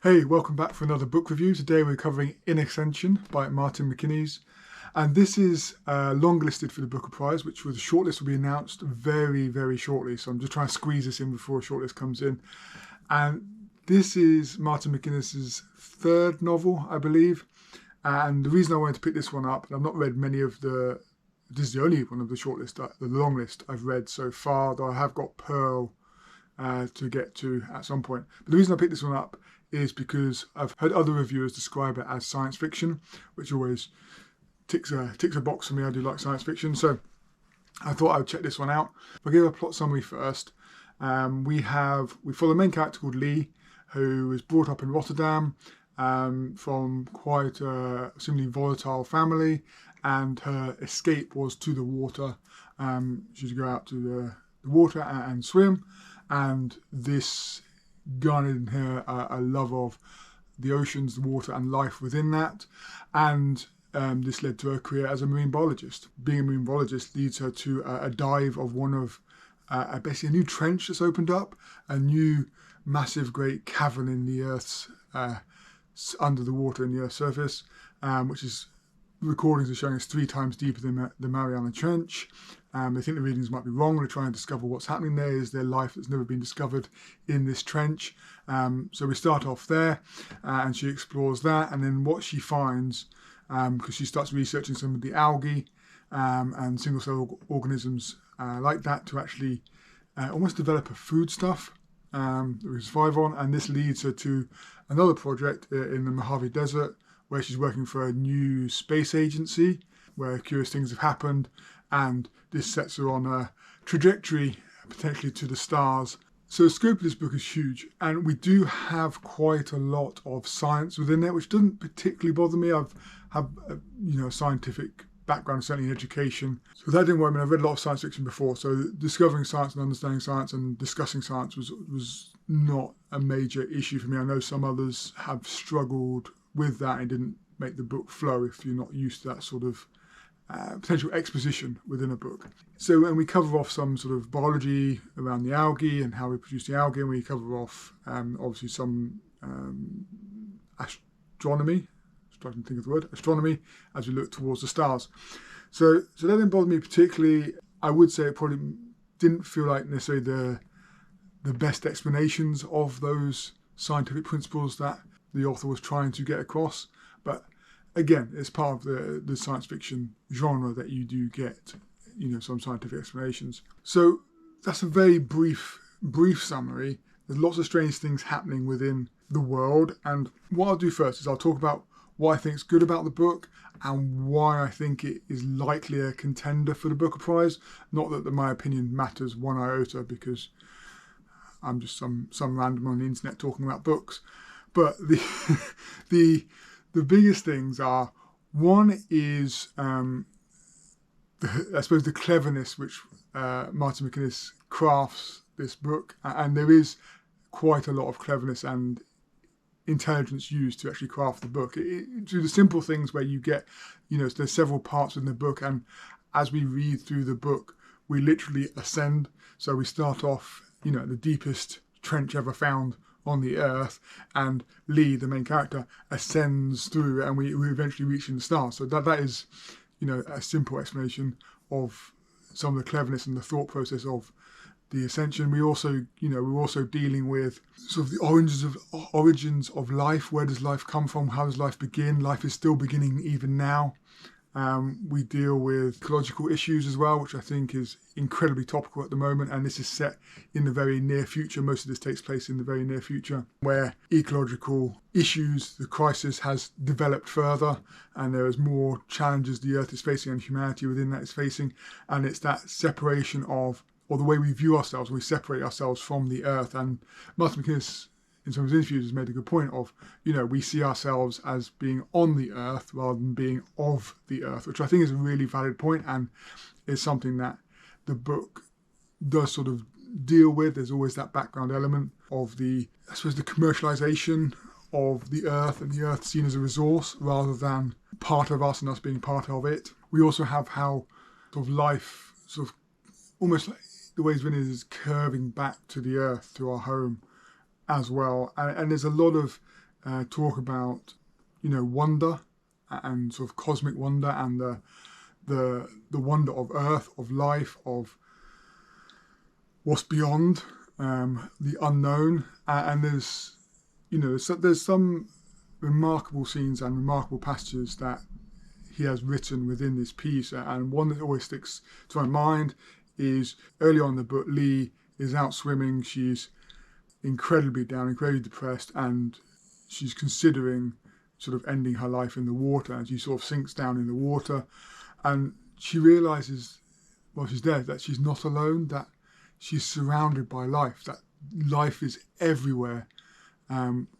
Hey, welcome back for another book review. Today we're covering In Ascension by Martin MacInnes. And this is long listed for the Booker Prize, which the shortlist will be announced very, very shortly. So I'm just trying to squeeze this in before a shortlist comes in. And this is Martin MacInnes' third novel, I believe. And the reason I wanted to pick this one up, and I've not read many of this is the only one of the shortlist, the long list I've read so far, though I have got Pearl to get to at some point. But the reason I picked this one up is because I've heard other reviewers describe it as science fiction, which always ticks a box for me. I do like science fiction, so I thought I would check this one out. I'll give a plot summary first. We follow the main character called Lee, who was brought up in Rotterdam from quite a seemingly volatile family, and her escape was to the water. She would go out to the water and swim, and this garnered in her a love of the oceans, the water, and life within that. And this led to her career as a marine biologist. Being a marine biologist leads her to a dive of one of basically a new trench that's opened up, a new massive great cavern in the Earth's under the water in the Earth's surface, which is recordings are showing us 3 times deeper than the Mariana Trench. They think the readings might be wrong. They're trying to discover what's happening there. Is there life that's never been discovered in this trench? So we start off there, and she explores that. And then what she finds, because she starts researching some of the algae and single-cell organisms like that to actually almost develop a foodstuff that we survive on. And this leads her to another project in the Mojave Desert, where she's working for a new space agency where curious things have happened, and this sets her on a trajectory potentially to the stars. So the scope of this book is huge, and we do have quite a lot of science within it, which doesn't particularly bother me. I've had a scientific background, certainly in education, so that didn't worry me. I've read a lot of science fiction before, so discovering science and understanding science and discussing science was not a major issue for me. I know some others have struggled with that and didn't make the book flow if you're not used to that sort of potential exposition within a book. So, and we cover off some sort of biology around the algae and how we produce the algae, and we cover off obviously some astronomy, struggling to think of the word, astronomy, as we look towards the stars. So that didn't bother me particularly. I would say it probably didn't feel like necessarily the best explanations of those scientific principles that the author was trying to get across, but again, it's part of the science fiction genre that you do get, some scientific explanations. So that's a very brief summary. There's lots of strange things happening within the world, and what I'll do first is I'll talk about what I think is good about the book and why I think it is likely a contender for the Booker Prize. Not that my opinion matters one iota, because I'm just some random on the internet talking about books. But the biggest things are, one is I suppose the cleverness which Martin MacInnes crafts this book, and there is quite a lot of cleverness and intelligence used to actually craft the book. Through the simple things where you get, there's several parts in the book, and as we read through the book, we literally ascend. So we start off, at the deepest trench ever found on the Earth, and Lee, the main character, ascends through, and we eventually reach the stars. So that is, a simple explanation of some of the cleverness and the thought process of the Ascension. We also, we're also dealing with sort of the origins of life. Where does life come from? How does life begin? Life is still beginning even now. We deal with ecological issues as well, which I think is incredibly topical at the moment, and this is set in the very near future. Most of this takes place in the very near future, where ecological issues, the crisis has developed further, and there is more challenges the Earth is facing and humanity within that is facing, and it's that separation of, or the way we view ourselves, we separate ourselves from the Earth. And Martin MacInnes, in some of his interviews, has made a good point of, we see ourselves as being on the Earth rather than being of the Earth, which I think is a really valid point and is something that the book does sort of deal with. There's always that background element of the commercialization of the Earth, and the Earth seen as a resource rather than part of us and us being part of it. We also have how sort of life, sort of almost like the way it's been, is curving back to the Earth, to our home as well. And there's a lot of talk about, wonder and sort of cosmic wonder and the wonder of Earth, of life, of what's beyond, the unknown. And there's some remarkable scenes and remarkable passages that he has written within this piece. And one that always sticks to my mind is early on in the book, Lee is out swimming. She's incredibly down, incredibly depressed, and she's considering sort of ending her life in the water, and she sort of sinks down in the water, and she realizes while she's there that she's not alone, that she's surrounded by life, that life is everywhere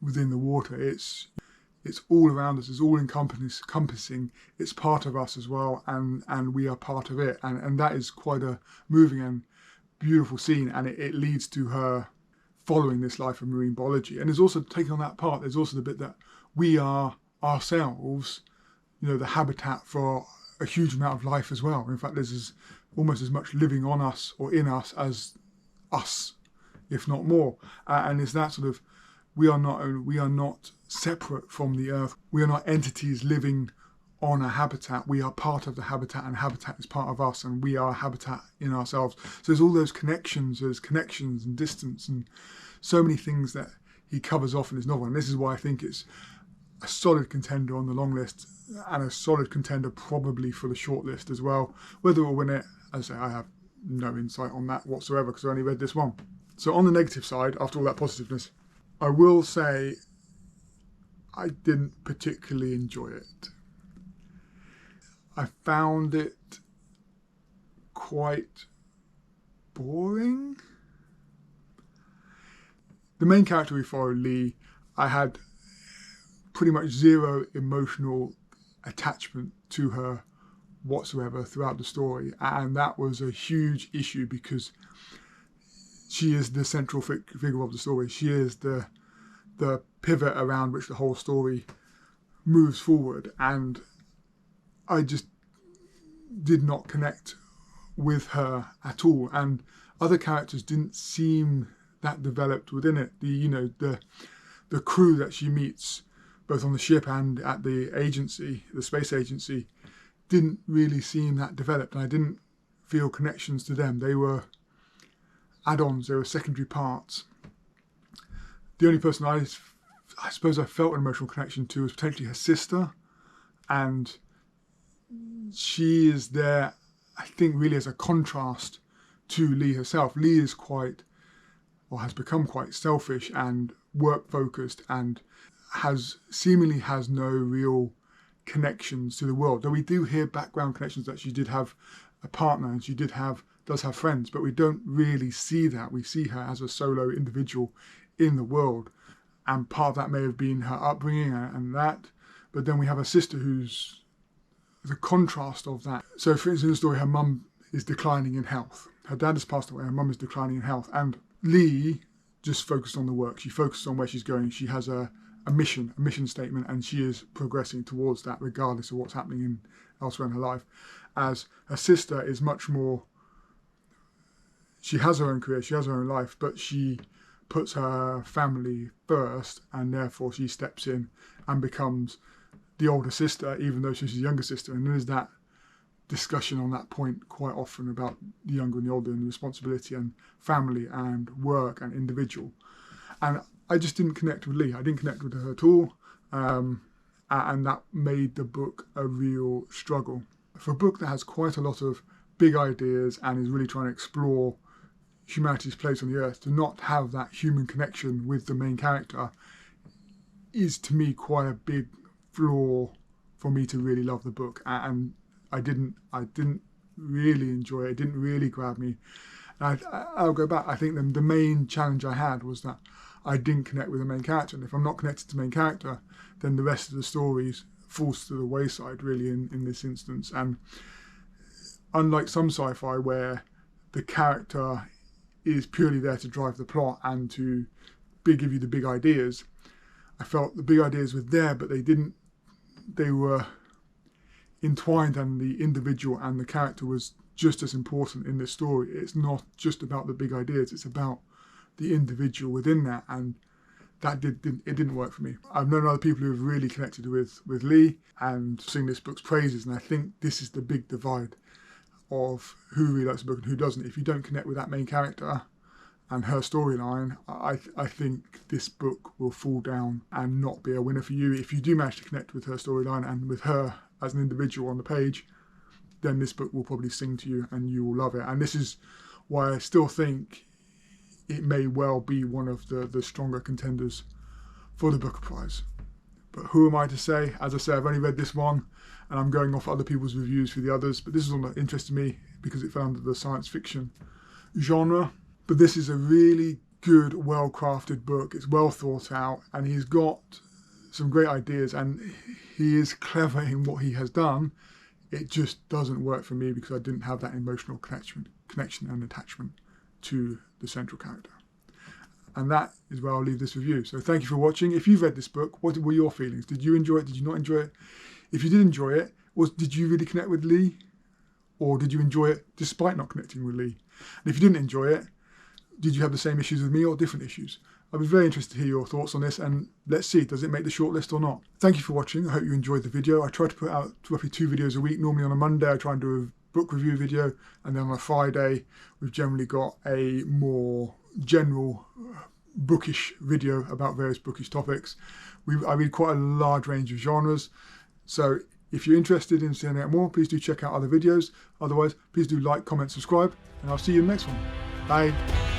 within the water. It's all around us, it's all encompassing, it's part of us as well, and we are part of it, and that is quite a moving and beautiful scene, and it leads to her following this life of marine biology. And there's also, taking on that part, there's also the bit that we are ourselves, the habitat for a huge amount of life as well. In fact, there's almost as much living on us or in us as us, if not more. And it's that sort of, we are not separate from the earth. We are not entities living on a habitat. We are part of the habitat, and habitat is part of us, and we are a habitat in ourselves. So there's all those connections, and distance, and so many things that he covers off in his novel. And this is why I think it's a solid contender on the long list, and a solid contender probably for the short list as well. Whether it will win it, as I say, I have no insight on that whatsoever, because I only read this one. So on the negative side, after all that positiveness, I will say I didn't particularly enjoy it. I found it quite boring. The main character we follow, Lee, I had pretty much zero emotional attachment to her whatsoever throughout the story, and that was a huge issue because she is the central figure of the story. She is the pivot around which the whole story moves forward, and I just did not connect with her at all. And other characters didn't seem that developed within it. The crew that she meets, both on the ship and at the agency, the space agency, didn't really seem that developed, and I didn't feel connections to them. They were add-ons, they were secondary parts. The only person I suppose I felt an emotional connection to was potentially her sister, and she is there, I think, really as a contrast to Lee herself. Lee is has become quite selfish and work-focused, and seemingly has no real connections to the world. Though we do hear background connections that she did have a partner, and she does have friends, but we don't really see that. We see her as a solo individual in the world, and part of that may have been her upbringing and that, but then we have a sister who's the contrast of that. So for instance, in the story, her mum is declining in health. Her dad has passed away, her mum is declining in health, and Lee just focused on the work. She focuses on where she's going. She has a mission statement, and she is progressing towards that regardless of what's happening elsewhere in her life. As her sister is much more, she has her own career, she has her own life, but she puts her family first, and therefore she steps in and becomes the older sister, even though she's the younger sister. And there's that discussion on that point quite often about the younger and the older, and the responsibility and family and work and individual. And I just didn't connect with Lee. I didn't connect with her at all, and that made the book a real struggle. For a book that has quite a lot of big ideas and is really trying to explore humanity's place on the earth, to not have that human connection with the main character is, to me, quite a big flaw for me to really love the book. And I didn't really enjoy it. It didn't really grab me. And I'll go back. I think the main challenge I had was that I didn't connect with the main character. And if I'm not connected to the main character, then the rest of the stories falls to the wayside, really, in this instance. And unlike some sci-fi where the character is purely there to drive the plot and to give you the big ideas, I felt the big ideas were there, but they were entwined, and the individual and the character was just as important in this story. It's not just about the big ideas, it's about the individual within that, and it didn't work for me. I've known other people who have really connected with Lee and sing this book's praises, and I think this is the big divide of who really likes the book and who doesn't. If you don't connect with that main character and her storyline, I think this book will fall down and not be a winner for you. If you do manage to connect with her storyline and with her as an individual on the page, then this book will probably sing to you and you will love it. And this is why I still think it may well be one of the stronger contenders for the Booker Prize. But who am I to say? As I say, I've only read this one and I'm going off other people's reviews for the others, but this is one that interested me because it fell under the science fiction genre. But this is a really good, well-crafted book. It's well thought out and he's got some great ideas and he is clever in what he has done. It just doesn't work for me because I didn't have that emotional connection and attachment to the central character. And that is where I'll leave this review. So thank you for watching. If you've read this book, what were your feelings? Did you enjoy it? Did you not enjoy it? If you did enjoy it, did you really connect with Lee? Or did you enjoy it despite not connecting with Lee? And if you didn't enjoy it, did you have the same issues with me or different issues? I'd be very interested to hear your thoughts on this, and let's see, does it make the shortlist or not? Thank you for watching. I hope you enjoyed the video. I try to put out roughly 2 videos a week. Normally on a Monday, I try and do a book review video, and then on a Friday, we've generally got a more general bookish video about various bookish topics. I read quite a large range of genres, so if you're interested in seeing out more, please do check out other videos. Otherwise, please do like, comment, subscribe, and I'll see you in the next one. Bye.